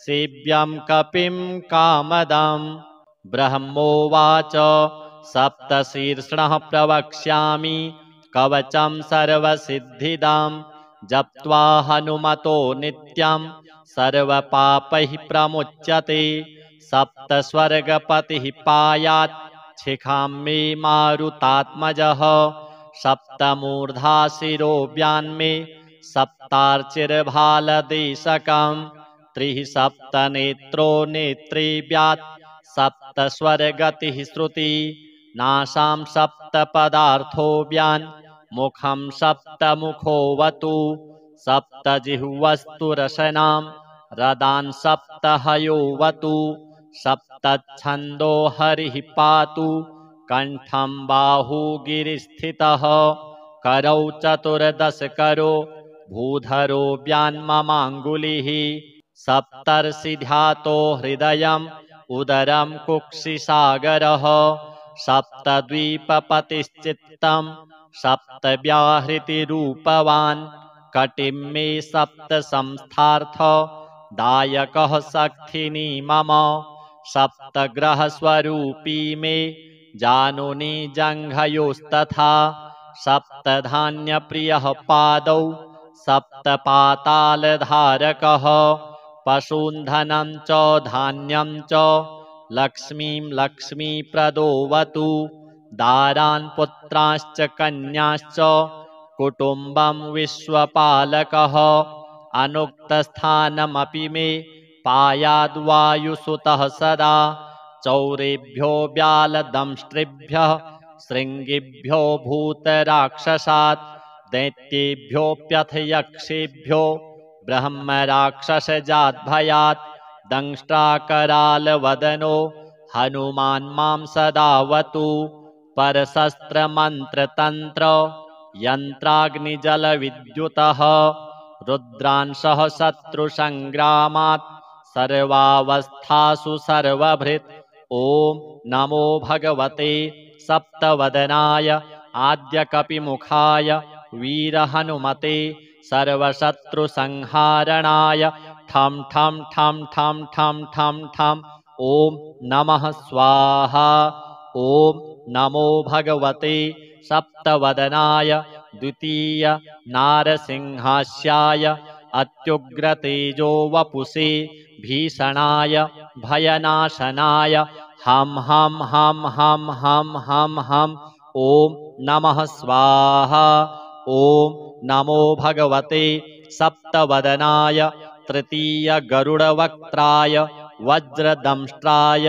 सेव्यं कपिं कामदम्। ब्रह्मोवाच सप्तशीर्षणः प्रवक्ष्यामि कवचं सर्वसिद्धिदां जप्त्वा हनुमतो नित्यं सर्वपापैः प्रमुच्यते। सप्तस्वर्गपतिः पायात् शिखां मे मारुतात्मजः सप्तमूर्धा शिरो व्यान्मे सप्तार्चिर्भालदेशकं त्रिः सप्तनेत्रो नेत्रे व्यात् सप्तस्वर्गतिः श्रुति नासां सप्तपदार्थो व्यान् मुखं सप्तमुखोऽवतु सप्तजिह्वस्तु रसनां रदान् सप्तहयोऽवतु सप्तच्छन्दो हरिः पातु कण्ठं बाहुगिरिस्थितः करौ चतुर्दशकरो भूधरो व्यान्ममाङ्गुलिः सप्तर्षिध्यातो हृदयम् उदरं कुक्षिसागरः सप्तद्वीपपतिश्चित्तं सप्तव्याहृतिरूपवान् कटिं मे सप्तसंस्थार्थ दायकः सखिनी मम सप्तग्रहस्वरूपी मे जानुनी जङ्घयोस्तथा सप्तधान्यप्रियः पादौ सप्तपातालधारकः पशून्धनं च धान्यं च लक्ष्मीं लक्ष्मीप्रदोऽवतु दारान् पुत्राश्च कन्याश्च कुटुम्बं विश्वपालकः अनुक्तस्थानमपि मे पायाद्वायुसुतः सदा चौरेभ्यो व्यालदंष्ट्रिभ्यः शृङ्गिभ्यो भूतराक्षसात् दैत्येभ्योऽप्यथ यक्षेभ्यो ब्रह्मराक्षसजाद्भयात् दंष्ट्राकरालवदनो हनुमान् मां सदावतु परशस्त्रमन्त्रतन्त्र यन्त्राग्निजलविद्युतः रुद्रांशः शत्रुसङ्ग्रामात् सर्वावस्थासु सर्वभृत् ॐ नमो भगवते सप्तवदनाय आद्यकपिमुखाय वीरहनुमते सर्वशत्रुसंहारणाय ठं ठं ठं ठं ठं ठं ठं ॐ नमः स्वाहा ॐ नमो भगवते सप्तवदनाय द्वितीय नारसिंहास्याय अत्युग्रतेजो वपुषे भीषणाय भयनाशनाय हं हं हं हं हं हं हं ॐ नमः स्वाहा ॐ नमो भगवते सप्तवदनाय तृतीय गरुडवक्त्राय वज्रदंष्ट्राय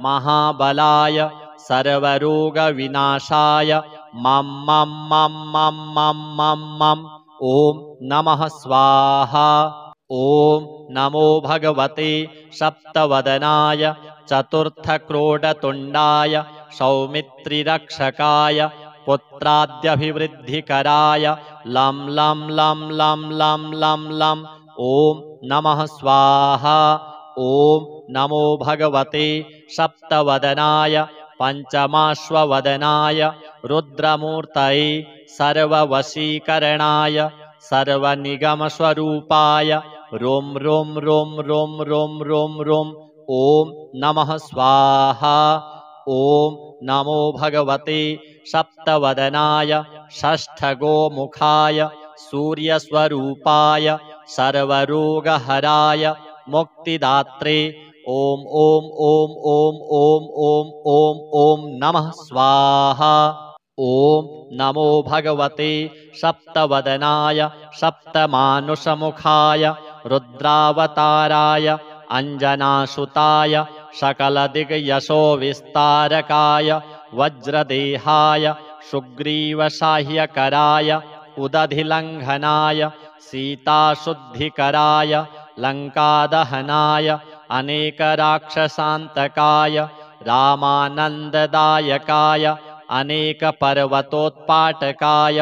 महाबलाय सर्वरोगविनाशाय मं मं मं मं मं मं मं ॐ नमः स्वाहा ॐ नमो भगवते सप्तवदनाय चतुर्थक्रोडतुण्डाय सौमित्रिरक्षकाय पुत्राद्यभिवृद्धिकराय लं लं लं लं लं लं लं ॐ नमः स्वाहा ॐ नमो भगवते सप्तवदनाय पञ्चमाश्ववदनाय रुद्रमूर्तये सर्ववशीकरणाय सर्वनिगमस्वरूपाय रों रों रों रों रों रों रों ॐ नमः स्वाहा ॐ नमो भगवते सप्तवदनाय षष्ठगोमुखाय सूर्यस्वरूपाय सर्वरोगहराय मुक्तिदात्रे ॐ ॐ ॐ ॐ ॐ ॐ ॐ ॐ नमः स्वाहा ॐ नमो भगवते सप्तवदनाय सप्तमानुषमुखाय रुद्रावताराय अञ्जनासुताय सकलदिग्यशोविस्तारकाय वज्रदेहाय सुग्रीवसाह्यकराय उदधिलङ्घनाय सीताशुद्धिकराय लङ्कादहनाय अनेकराक्षसान्तकाय रामानन्ददायकाय अनेकपर्वतोत्पाटकाय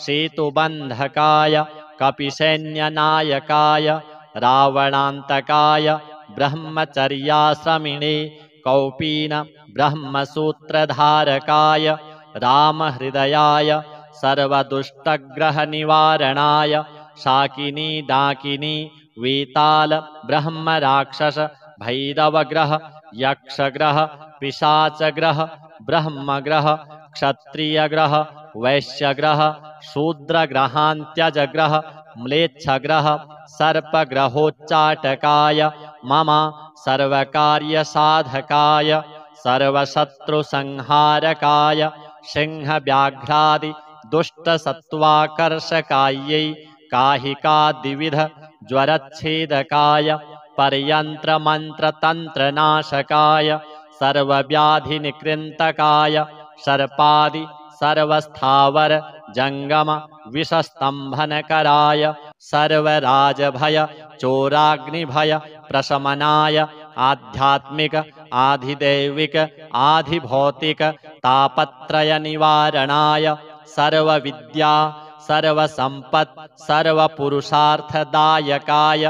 सेतुबन्धकाय कपिसैन्यनायकाय रावणान्तकाय ब्रह्मचर्याश्रमिणे कौपीन ब्रह्मसूत्रधारकाय रामहृदयाय सर्वदुष्टग्रहनिवारणाय शाकिनी डाकिनी वेताल ब्रह्मराक्षस भैरवग्रह यक्षग्रह पिशाचग्रह ब्रह्मग्रह क्षत्रियग्रह वैश्यग्रह शूद्रग्रहान्त्यजग्रह म्लेच्छग्रह सर्पग्रहोच्चाटकाय मम सर्वकार्यसाधकाय सर्वशत्रुसंहारकाय सिंहव्याघ्रादि दुष्टसत्त्वाकर्षकायै काहिकादिविध ज्वरच्छेदकाय पर्यन्त्रमन्त्रतन्त्रनाशकाय सर्वव्याधिनिकृन्तकाय सर्पादि सर्वस्थावर जंगम विषस्तंभनकराय सर्वराजभय चोराग्निभय प्रशमनाय आध्यात्मिक आधिदैविक आधिभौतिक तापत्रय निवारणाय सर्वविद्या सर्वसंपत् सर्वपुरुषार्थदायकाय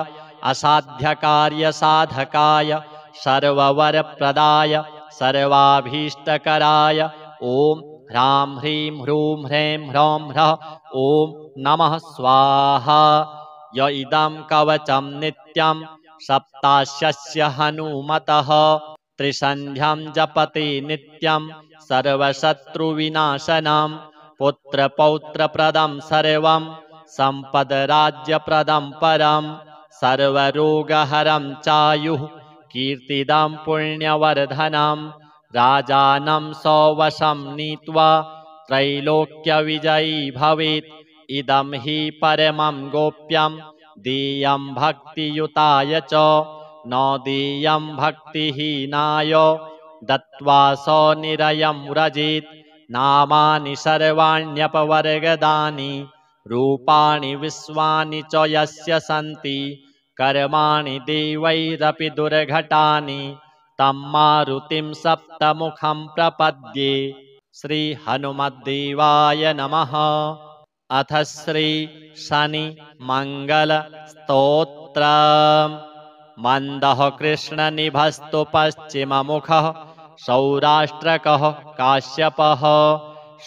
असाध्यकार्यसाधकाय सर्ववरप्रदाय सर्वाभीष्टकराय ॐ ह्रां ह्रीं ह्रूं ह्रैं ह्रौं ह्रः ॐ नमः स्वाहा। य इदं कवचं नित्यं सप्तास्यस्य हनुमतः त्रिसन्ध्यं जपति नित्यं सर्वशत्रुविनाशनं पुत्रपौत्रप्रदं सर्वं सम्पद्राज्यप्रदं परं सर्वरोगहरं चायुः कीर्तिदं पुण्यवर्धनं राजानं सौवशं नीत्वा त्रैलोक्यविजयी भवेत्। इदं हि परमं गोप्यं देयं भक्तियुताय च न देयं भक्तिहीनाय दत्त्वा स निरयं व्रजेत्। नामानि सर्वाण्यपवर्गदानि रूपाणि विश्वानि च यस्य सन्ति कर्माणि देवैरपि दुर्घटानि तं मारुतिं सप्तमुखं प्रपद्ये। श्री हनुमद्देवाय नमः। अथ श्री शनि मंगल स्तोत्र। मंदः कृष्णनिभस्तु पश्चिममुखः सौराष्ट्रकः काश्यपः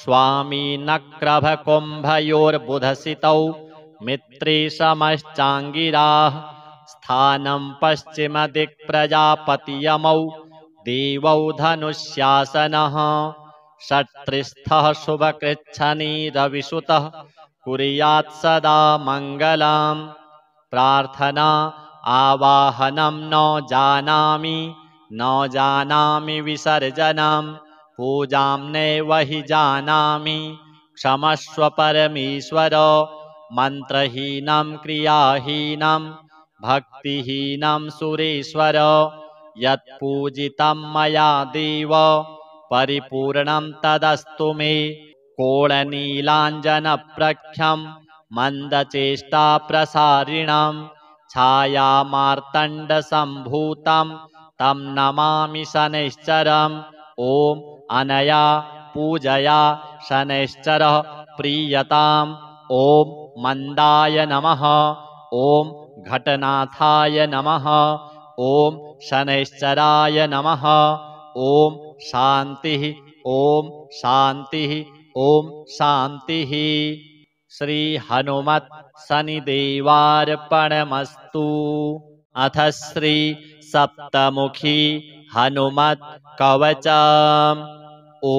स्वामी नक्रभकुम्भयोर्बुधसितौ मित्रेशमश्चाङ्गिराः स्थानं पश्चिमदिक्प्रजापतियमौ देवौ धनुष्यासनः षट्त्रिस्थः शुभकृच्छनिरविसुतः कुर्यात् सदा मङ्गलम्। प्रार्थना आवाहनं न जानामि विसर्जनं पूजां नैव हि जानामि क्षमस्व परमेश्वर। मन्त्रहीनं क्रियाहीनं भक्तिहीनं सुरेश्वर यत्पूजितं मया देव परिपूर्णं तदस्तु मे। कोणनीलाञ्जनप्रख्यं मन्दचेष्टाप्रसारिणं छायामार्तण्डसम्भूतं तं नमामि शनैश्चरम्। ॐ अनया पूजया शनैश्चरः प्रीयताम्। ॐ मन्दाय नमः। ॐ घटनाथाय नमः। ॐ शनैश्चराय नमः। ॐ शान्तिः ॐ शान्तिः ॐ शान्तिः। श्री हनुमत् शनिदेवार्पणमस्तु। अथ श्री सप्तमुखी हनुमत् कवचम्। ॐ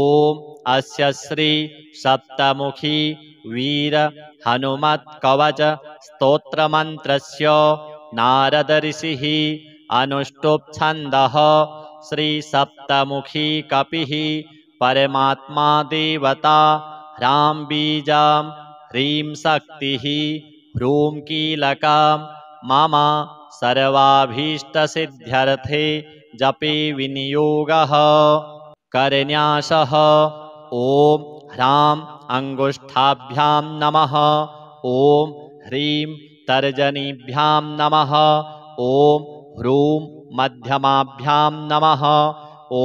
अस्य श्री सप्तमुखी वीर हनुमत् कवच स्तोत्रमन्त्रस्य नारद ऋषिः अनुष्टुप् छन्दः। श्री सप्तमुखी कपिः परमात्मा देवता ह्रां बीजं ह्रीं शक्तिः ह्रूं कीलकं मम सर्वाभीष्टसिद्ध्यर्थे जपे विनियोगः। करन्यासः ॐ ह्रां अङ्गुष्ठाभ्यां नमः। ॐ ह्रीं तर्जनीभ्यां नमः। ॐ ह्रूं मध्यमाभ्यां नमः। ॐ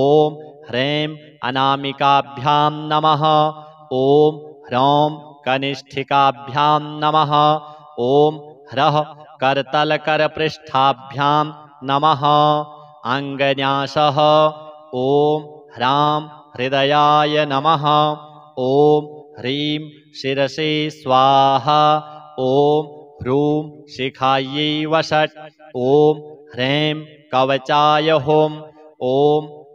ह्रैं अनामिकाभ्यां नमः। ॐ ह्रौं कनिष्ठिकाभ्यां नमः। ॐ ह्रः करतलकरपृष्ठाभ्यां नमः। अङ्गन्यासः ॐ ह्रां हृदयाय नमः। ॐ ह्रीं शिरसे स्वाहा। ॐ ह्रूं शिखायै वषट्। ॐ ह्रैं कवचाय हुम्। ॐ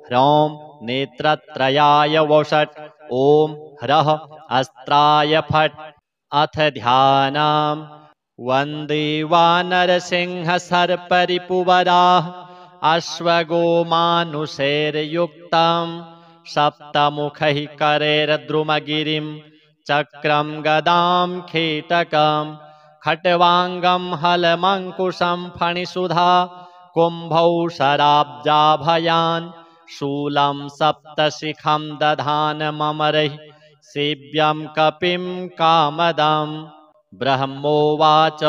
ह्रौं नेत्रत्रयाय वषट्। ॐ ह्रः अस्त्राय फट्। अथ ध्यानम्। वन्दे वानरसिंहसर्परिपुवराः अश्वगोमानुषैर्युक्तं सप्तमुखैः करैर्द्रुमगिरिं चक्रं गदां खेटकं खट्वाङ्गं हलमङ्कुशं फणिसुधा कुम्भौ शराब्जाभयान् शूलं सप्तशिखं दधानममरैः सेव्यं कपिं कामदम्। ब्रह्मोवाच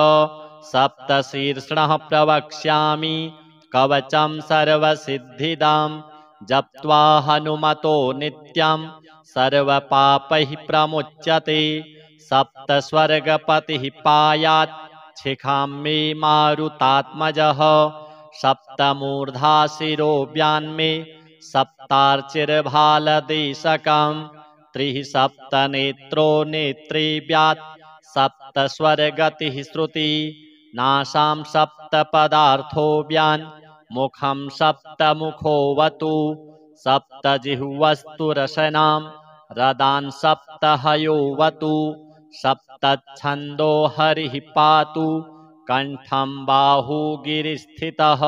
सप्तशीर्षणः प्रवक्ष्यामि कवचं सर्वसिद्धिदां जप्त्वा हनुमतो नित्यं सर्वपापैः प्रमुच्यते। सप्तस्वर्गपतिः पायात् शिखां मे मारुतात्मजः। सप्तमूर्धा शिरोव्यान्मे सप्तार्चिर्भालदेशकम् त्रिः सप्तनेत्रो नेत्रेभ्यात् सप्तस्वरगतिः श्रुति नासां सप्तपदार्थोऽव्यान् मुखं सप्तमुखोऽवतु सप्तजिह्वस्तु रसनां रदान् सप्तहयोऽवतु सप्तच्छन्दो हरिः पातु कण्ठं बाहुगिरिस्थितः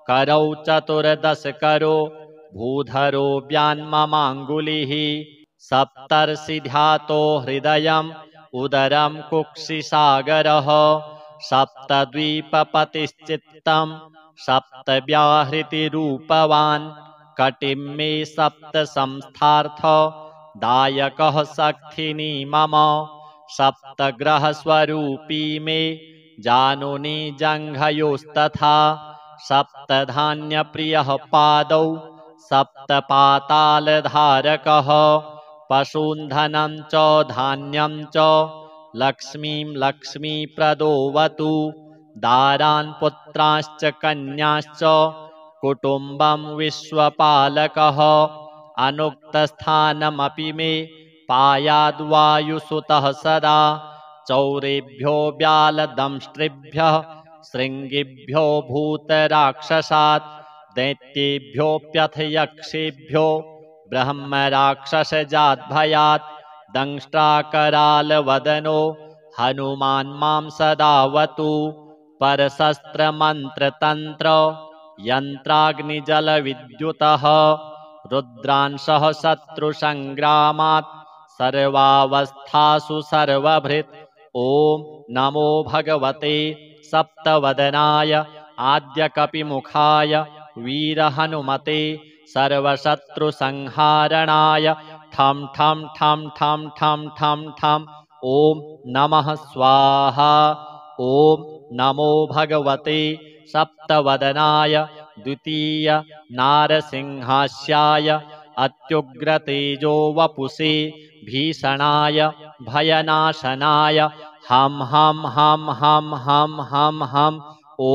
करौ चतुर्दशकरो भूधरो व्यान्ममाङ्गुलिः सप्तर्षिध्यातो हृदयम् उदरं कुक्षिसागरः सप्तद्वीपपतिश्चित्तं सप्तव्याहृतिरूपवान् कटिं मे सप्तसंस्थार्थ दायकः शक्तिनी मम सप्तग्रहस्वरूपी मे जानुनी जङ्घयोस्तथा सप्तधान्यप्रियः पादौ सप्तपातालधारकः पशून् धनं च धान्यं च लक्ष्मीं लक्ष्मीप्रदोऽवतु दारान् पुत्राश्च कन्याश्च कुटुम्बं विश्वपालकः अनुक्तस्थानमपि मे पायाद्वायुसुतः सदा चौरेभ्यो व्यालदंष्ट्रिभ्यः शृङ्गिभ्यो भूतराक्षसात् दैत्येभ्योऽप्यथ यक्षेभ्यो ब्रह्मराक्षसजाद्भयात् दंष्ट्राकरालवदनो हनुमान् मां सदावतु परशस्त्रमन्त्रतन्त्र यन्त्राग्निजलविद्युतः रुद्रांशः शत्रुसङ्ग्रामात् सर्वावस्थासु सर्वभृत् ॐ नमो भगवते सप्तवदनाय आद्यकपिमुखाय वीरहनुमते सर्वशत्रुसंहारणाय ठं ठं ठं ठं ठं ठं ठं ॐ नमः स्वाहा ॐ नमो भगवते सप्तवदनाय द्वितीय नारसिंहास्याय अत्युग्रतेजो वपुषे भीषणाय भयनाशनाय हं हं हं हं हं हं हं ॐ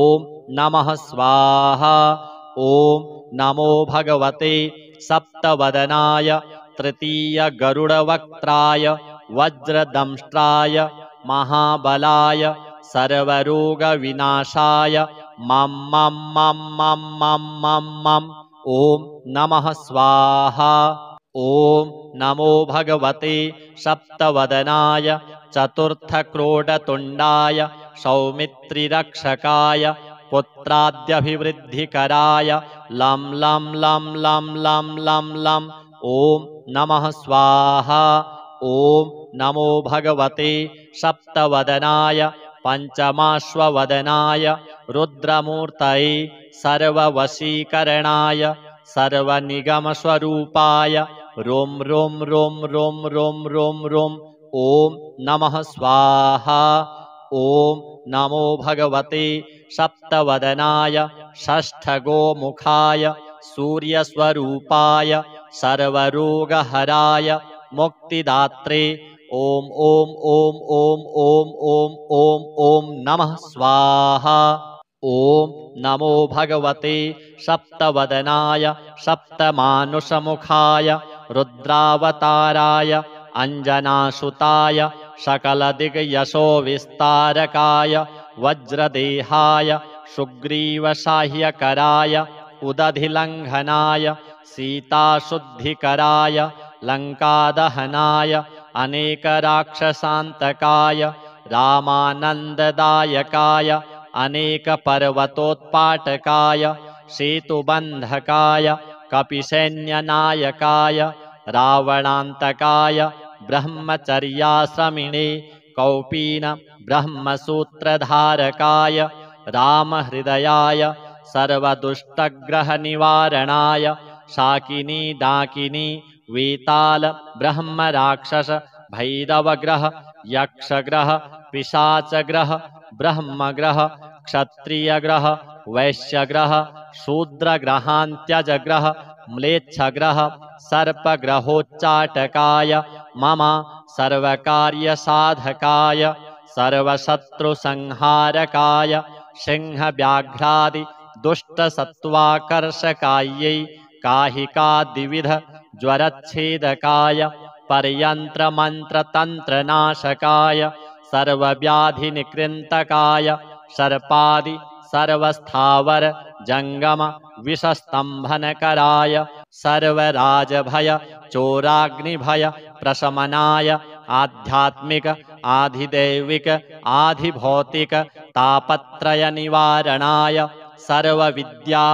नमः स्वाहा ॐ नमो भगवते सप्तवदनाय तृतीय गरुडवक्त्राय वज्रदंष्ट्राय महाबलाय सर्वरोगविनाशाय मं मं मं मं मं मं मं ॐ नमः स्वाहा ॐ नमो भगवते सप्तवदनाय चतुर्थक्रोडतुण्डाय सौमित्रिरक्षकाय पुत्राद्यभिवृद्धिकराय लं लं लं लं लं लं लं ॐ नमः स्वाहा ॐ नमो भगवते सप्तवदनाय पञ्चमाश्ववदनाय रुद्रमूर्तये सर्ववशीकरणाय सर्वनिगमस्वरूपाय रों रों रों रों रों रों रों ॐ नमः स्वाहा ॐ नमो भगवते सप्तवदनाय षष्ठगोमुखाय सूर्यस्वरूपाय सर्वरोगहराय मुक्तिदात्रे ॐ ॐ ॐ ॐ ॐ ॐ ॐ ॐ नमः स्वाहा ॐ नमो भगवते सप्तवदनाय सप्तमानुषमुखाय रुद्रावताराय अञ्जनासुताय सकलदिग्यशोविस्तारकाय वज्रदेहाय सुग्रीवसाह्यकराय उदधिलङ्घनाय सीताशुद्धिकराय लङ्कादहनाय अनेकराक्षसान्तकाय रामानन्ददायकाय अनेकपर्वतोत्पाटकाय सेतुबन्धकाय कपिसैन्यनायकाय रावणान्तकाय ब्रह्मचर्याश्रमिणे कौपीन ब्रह्मसूत्रधारकाय रामहृदयाय सर्वदुष्टग्रहनिवारणाय शाकिनी डाकिनी वेताल ब्रह्मराक्षस भैरवग्रह यक्षग्रह पिशाचग्रह ब्रह्मग्रह क्षत्रियग्रह वैश्यग्रह शूद्रग्रहान्त्यजग्रह म्लेच्छग्रह सर्पग्रहोच्चाटकाय मम सर्वकार्यसाधकाय सर्वशत्रुसंहारकाय सिंहव्याघ्रादि दुष्टसत्त्वाकर्षकायै काहिकादिविध ज्वरच्छेदकाय परयन्त्रमन्त्रतन्त्रनाशकाय सर्वव्याधिनिकृन्तकाय सर्पादि सर्वस्थावर जंगम विषस्तंभनकराय सर्वराजभय चोराग्निभय प्रशमनाय आध्यात्मिक आधिदैविक आधिभौतिक तापत्रय निवारणाय सर्वविद्या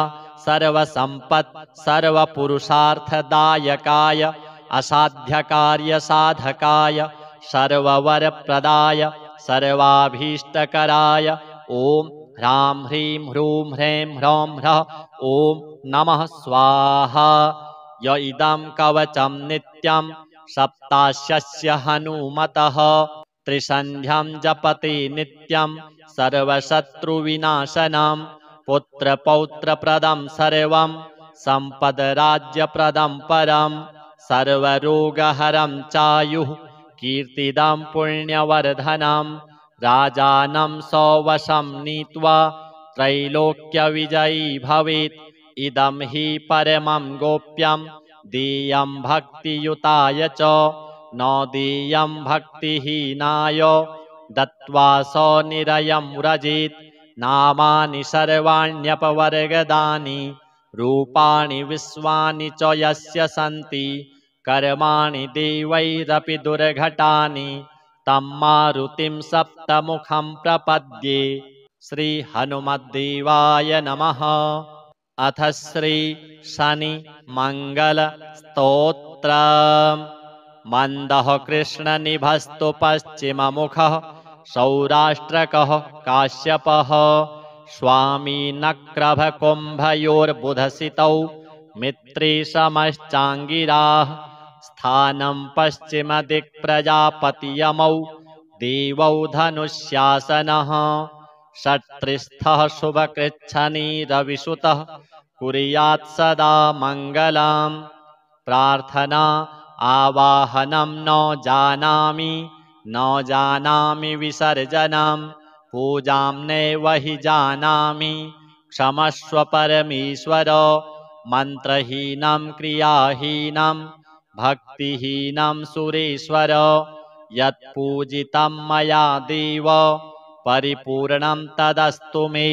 सर्वसंपत् सर्वपुरुषार्थदायकाय असाध्यकार्यसाधकाय सर्ववरप्रदाय सर्वाभीष्टकराय ओम ह्रां ह्रीं ह्रूं ह्रैं ह्रौं ह्रः ओम नमः स्वाहा। य इदं कवचं नित्यं सप्तास्यस्य हनुमतः त्रिसन्ध्यं जपति नित्यं सर्वशत्रुविनाशनं पुत्रपौत्रप्रदं सर्वं सम्पद्राज्यप्रदं परं सर्वरोगहरं चायुः कीर्तिदं पुण्यवर्धनं राजानं सौवशं नीत्वा त्रैलोक्यविजयी भवेत्। इदं हि परमं गोप्यं देयं भक्तियुताय च न देयं भक्तिहीनाय दत्त्वा स निरयं व्रजेत्। नामानि सर्वाण्यपवर्गदानि रूपाणि विश्वानि च यस्य सन्ति कर्माणि देवैरपि दुर्घटानि तं मारुतिं सप्तमुखं प्रपद्ये। श्री हनुमद्देवाय नमः। अथ श्री शनि मंगल स्तोत्रम्। मंदः कृष्णनिभस्तु पश्चिममुखः सौराष्ट्रकः काश्यपः स्वामी नक्रभकुम्भयोर्बुधसितौ मित्रेशमश्चाङ्गिराः स्थानं पश्चिमदिक्प्रजापतियमौ देवौ धनुष्यासनः षट्त्रिस्थः शुभकृच्छनी कुर्यात् सदा मङ्गलम्। प्रार्थना आवाहनं न जानामि विसर्जनं पूजां नैव हि जानामि क्षमस्व परमेश्वर। मन्त्रहीनं क्रियाहीनं भक्तिहीनं सुरेश्वर यत्पूजितं मया देव परिपूर्णं तदस्तु मे।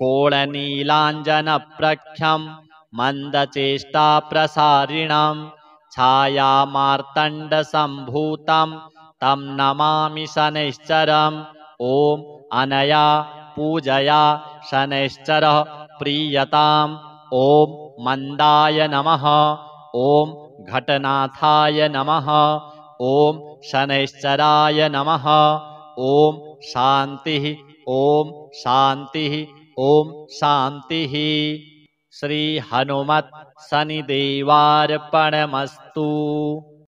कोळनीलाञ्जनप्रख्यं मन्दचेष्टाप्रसारिणं छायामार्तण्डसम्भूतं तं नमामि शनैश्चरम्। ॐ अनया पूजया शनैश्चरः प्रीयताम्। ॐ मन्दाय नमः। ॐ घटनाथाय नमः। ॐ शनैश्चराय नमः। ॐ शान्तिः ॐ शान्तिः ॐ शान्तिः। श्री हनुमत् शनिदेवार्पणमस्तु।